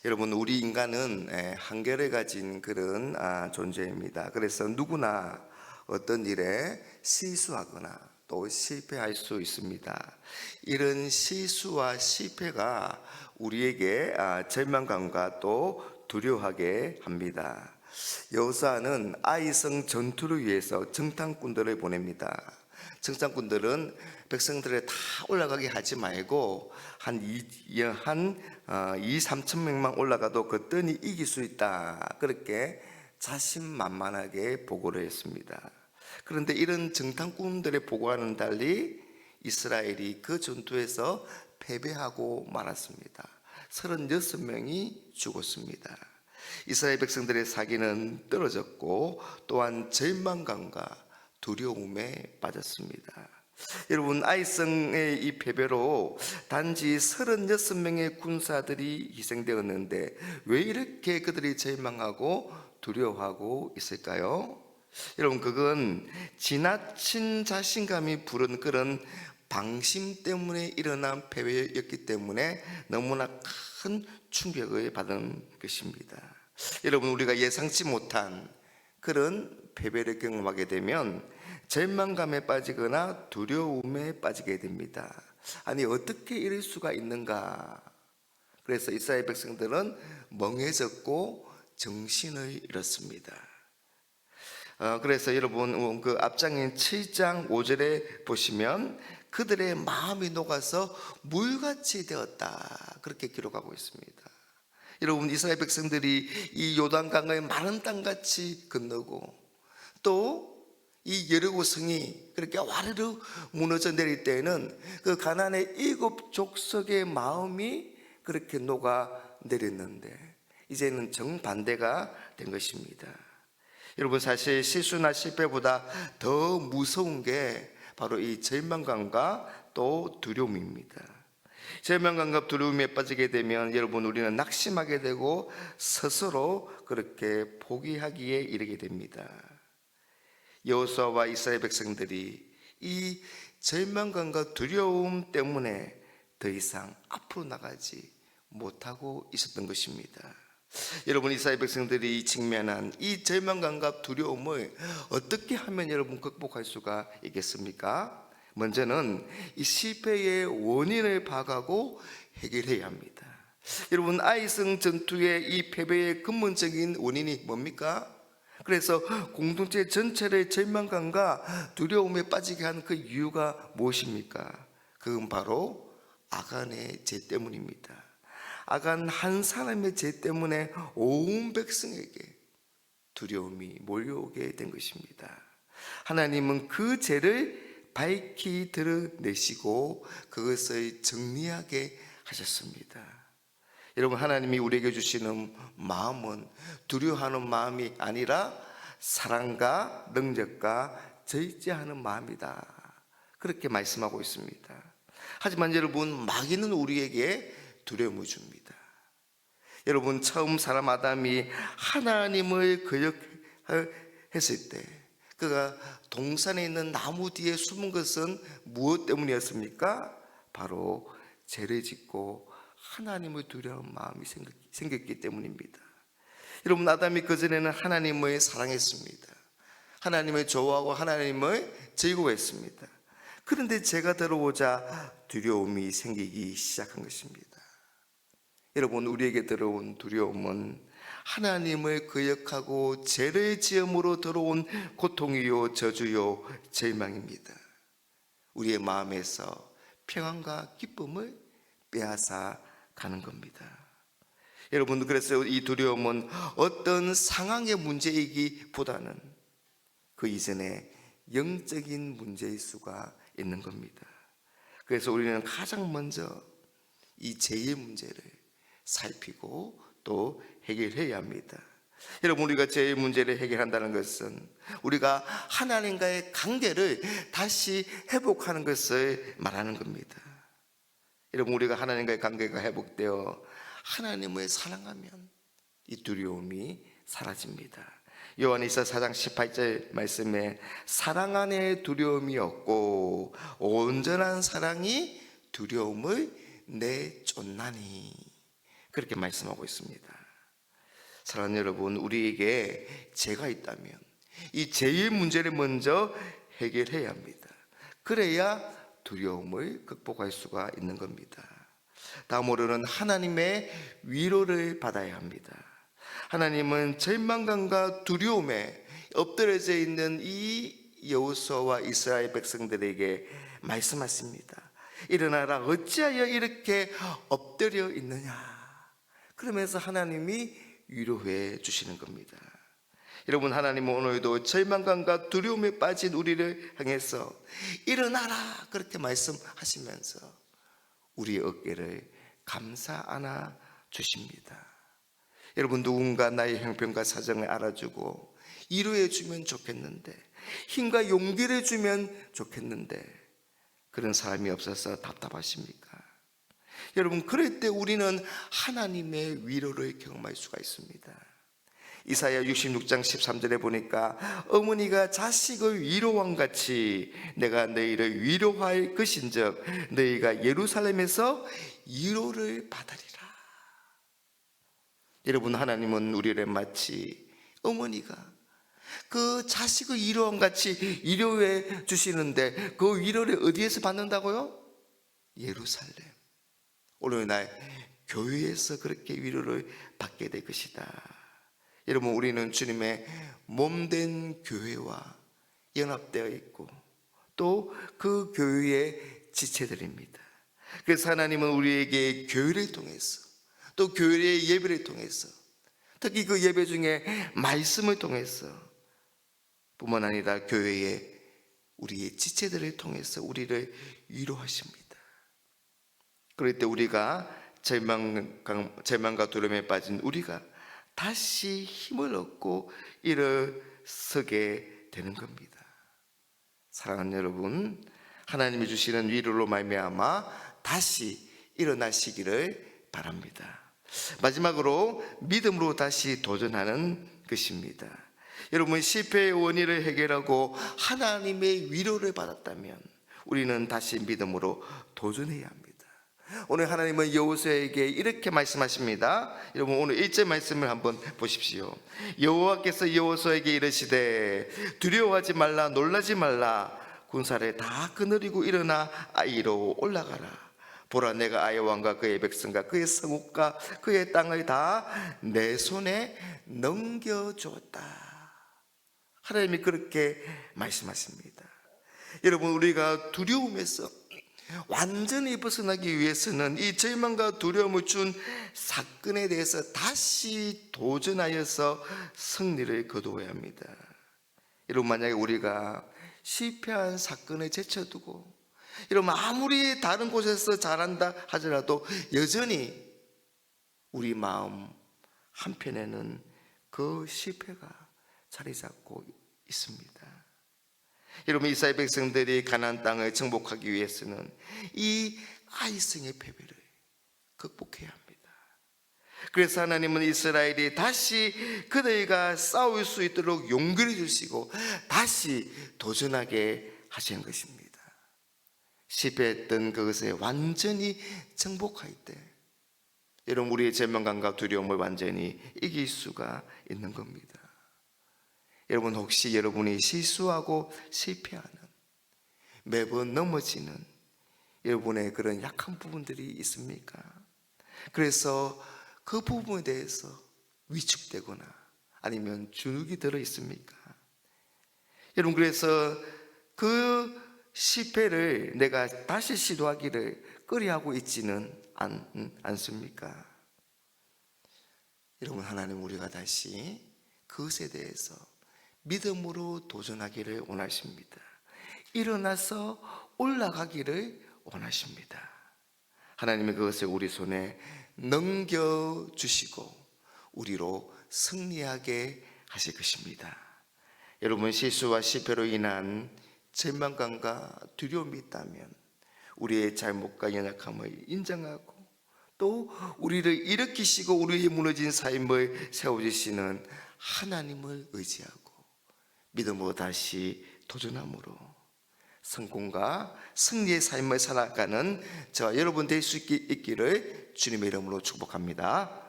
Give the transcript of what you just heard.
여러분, 우리 인간은 한계를 가진 그런 존재입니다. 그래서 누구나 어떤 일에 실수하거나 또 실패할 수 있습니다. 이런 실수와 실패가 우리에게 절망감과 또 두려워하게 합니다. 여호수아는 아이성 전투를 위해서 정탐꾼들을 보냅니다. 정탐꾼들은 백성들을 다 올라가게 하지 말고 한 3천 명만 올라가도 그때는 이길 수 있다, 그렇게 자신만만하게 보고를 했습니다. 그런데 이런 정탐꾼들의 보고와는 달리 이스라엘이 그 전투에서 패배하고 말았습니다. 36명이 죽었습니다. 이스라엘 백성들의 사기는 떨어졌고 또한 절망감과 두려움에 빠졌습니다. 여러분, 아이성의 이 패배로 단지 36명의 군사들이 희생되었는데 왜 이렇게 그들이 절망하고 두려워하고 있을까요? 여러분, 그건 지나친 자신감이 부른 그런 방심 때문에 일어난 패배였기 때문에 너무나 큰 충격을 받은 것입니다. 여러분, 우리가 예상치 못한 그런 패배를 경험하게 되면 절망감에 빠지거나 두려움에 빠지게 됩니다. 아니, 어떻게 이럴 수가 있는가? 그래서 이스라엘 백성들은 멍해졌고 정신을 잃었습니다. 그래서 여러분, 그 앞장인 7장 5절에 보시면 그들의 마음이 녹아서 물같이 되었다, 그렇게 기록하고 있습니다. 여러분, 이스라엘 백성들이 이 요단강을 마른 땅같이 건너고 또 이 여리고 성이 그렇게 와르르 무너져 내릴 때에는 그 가나안의 7 족속의 마음이 그렇게 녹아 내렸는데 이제는 정반대가 된 것입니다. 여러분, 사실 실수나 실패보다 더 무서운 게 바로 이 절망감과 또 두려움입니다. 절망감과 두려움에 빠지게 되면 여러분, 우리는 낙심하게 되고 스스로 그렇게 포기하기에 이르게 됩니다. 여호수아와 이스라엘 백성들이 이 절망감과 두려움 때문에 더 이상 앞으로 나가지 못하고 있었던 것입니다. 여러분, 이스라엘 백성들이 직면한 이 절망감과 두려움을 어떻게 하면 여러분 극복할 수가 있겠습니까? 먼저는 이 실패의 원인을 파악하고 해결해야 합니다. 여러분, 아이성 전투의 이 패배의 근본적인 원인이 뭡니까? 그래서 공동체 전체를 절망감과 두려움에 빠지게 한 그 이유가 무엇입니까? 그건 바로 아간의 죄 때문입니다. 아간 한 사람의 죄 때문에 온 백성에게 두려움이 몰려오게 된 것입니다. 하나님은 그 죄를 밝히 드러내시고 그것을 정리하게 하셨습니다. 여러분, 하나님이 우리에게 주시는 마음은 두려워하는 마음이 아니라 사랑과 능력과 절제하는 마음이다, 그렇게 말씀하고 있습니다. 하지만 여러분, 마귀는 우리에게 두려움을 줍니다. 여러분, 처음 사람 아담이 하나님을 거역했을 때 그가 동산에 있는 나무 뒤에 숨은 것은 무엇 때문이었습니까? 바로 죄를 짓고 하나님을 두려워하는 마음이 생겼기 때문입니다. 여러분, 아담이 그전에는 하나님을 사랑했습니다. 하나님을 좋아하고 하나님을 즐거워했습니다. 그런데 죄가 들어오자 두려움이 생기기 시작한 것입니다. 여러분, 우리에게 들어온 두려움은 하나님을 거역하고 죄를 지음으로 들어온 고통이요 저주요 절망입니다. 우리의 마음에서 평안과 기쁨을 빼앗아 가는 겁니다. 여러분, 그래서 이 두려움은 어떤 상황의 문제이기보다는 그 이전에 영적인 문제일 수가 있는 겁니다. 그래서 우리는 가장 먼저 이 죄의 문제를 살피고 또 해결해야 합니다. 여러분, 우리가 죄의 문제를 해결한다는 것은 우리가 하나님과의 관계를 다시 회복하는 것을 말하는 겁니다. 여러분, 우리가 하나님과의 관계가 회복되어 하나님을 사랑하면 이 두려움이 사라집니다. 요한일서 4장 18절 말씀에 사랑 안에 두려움이 없고 온전한 사랑이 두려움을 내쫓나니, 그렇게 말씀하고 있습니다. 사랑하는 여러분, 우리에게 죄가 있다면 이 죄의 문제를 먼저 해결해야 합니다. 그래야 두려움을 극복할 수가 있는 겁니다. 다음으로는 하나님의 위로를 받아야 합니다. 하나님은 절망감과 두려움에 엎드려져 있는 이 여호수아와 이스라엘 백성들에게 말씀하십니다. 일어나라, 어찌하여 이렇게 엎드려 있느냐. 그러면서 하나님이 위로해 주시는 겁니다. 여러분, 하나님은 오늘도 절망감과 두려움에 빠진 우리를 향해서 일어나라 그렇게 말씀하시면서 우리의 어깨를 감싸 안아 주십니다. 여러분, 누군가 나의 형편과 사정을 알아주고 위로해 주면 좋겠는데, 힘과 용기를 주면 좋겠는데 그런 사람이 없어서 답답하십니까? 여러분, 그럴 때 우리는 하나님의 위로를 경험할 수가 있습니다. 이사야 66장 13절에 보니까 어머니가 자식을 위로한 같이 내가 너희를 위로할 것인즉 너희가 예루살렘에서 위로를 받으리라. 여러분, 하나님은 우리를 마치 어머니가 그 자식을 위로한 같이 위로해 주시는데, 그 위로를 어디에서 받는다고요? 예루살렘, 오늘날 교회에서 그렇게 위로를 받게 될 것이다. 여러분, 우리는 주님의 몸된 교회와 연합되어 있고 또 그 교회의 지체들입니다. 그래서 하나님은 우리에게 교회를 통해서, 또 교회의 예배를 통해서, 특히 그 예배 중에 말씀을 통해서 뿐만 아니라 교회의 우리의 지체들을 통해서 우리를 위로하십니다. 그럴 때 우리가 절망과 두려움에 빠진 우리가 다시 힘을 얻고 일어서게 되는 겁니다. 사랑하는 여러분, 하나님이 주시는 위로로 말미암아 다시 일어나시기를 바랍니다. 마지막으로 믿음으로 다시 도전하는 것입니다. 여러분, 실패의 원인을 해결하고 하나님의 위로를 받았다면 우리는 다시 믿음으로 도전해야 합니다. 오늘 하나님은 여호수아에게 이렇게 말씀하십니다. 여러분, 오늘 1절 말씀을 한번 보십시오. 여호와께서 여호수아에게 이르시되 두려워하지 말라, 놀라지 말라. 군사를 다 거느리고 일어나 아이로 올라가라. 보라, 내가 아이 왕과 그의 백성과 그의 성읍과 그의 땅을 다 내 손에 넘겨주었다. 하나님이 그렇게 말씀하십니다. 여러분, 우리가 두려움에서 완전히 벗어나기 위해서는 이 절망과 두려움을 준 사건에 대해서 다시 도전하여서 승리를 거두어야 합니다. 여러분, 만약에 우리가 실패한 사건을 제쳐두고 여러분 아무리 다른 곳에서 잘한다 하더라도 여전히 우리 마음 한편에는 그 실패가 자리 잡고 있습니다. 여러분, 이스라엘 백성들이 가나안 땅을 정복하기 위해서는 이 아이성의 패배를 극복해야 합니다. 그래서 하나님은 이스라엘이 다시 그들과 싸울 수 있도록 용기를 주시고 다시 도전하게 하신 것입니다. 실패했던 그것에 완전히 정복할 때 여러분, 우리의 절망감과 두려움을 완전히 이길 수가 있는 겁니다. 여러분, 혹시 여러분이 실수하고 실패하는, 매번 넘어지는 여러분의 그런 약한 부분들이 있습니까? 그래서 그 부분에 대해서 위축되거나 아니면 주눅이 들어 있습니까? 여러분, 그래서 그 실패를 내가 다시 시도하기를 꺼려하고 있지는 않습니까? 여러분, 하나님 우리가 다시 그것에 대해서 믿음으로 도전하기를 원하십니다. 일어나서 올라가기를 원하십니다. 하나님은 그것을 우리 손에 넘겨주시고 우리로 승리하게 하실 것입니다. 여러분, 실수와 실패로 인한 절망감과 두려움이 있다면 우리의 잘못과 연약함을 인정하고 또 우리를 일으키시고 우리의 무너진 삶을 세워주시는 하나님을 의지하고 믿음으로 다시 도전함으로 성공과 승리의 삶을 살아가는 저와 여러분 될 수 있기를 주님의 이름으로 축복합니다.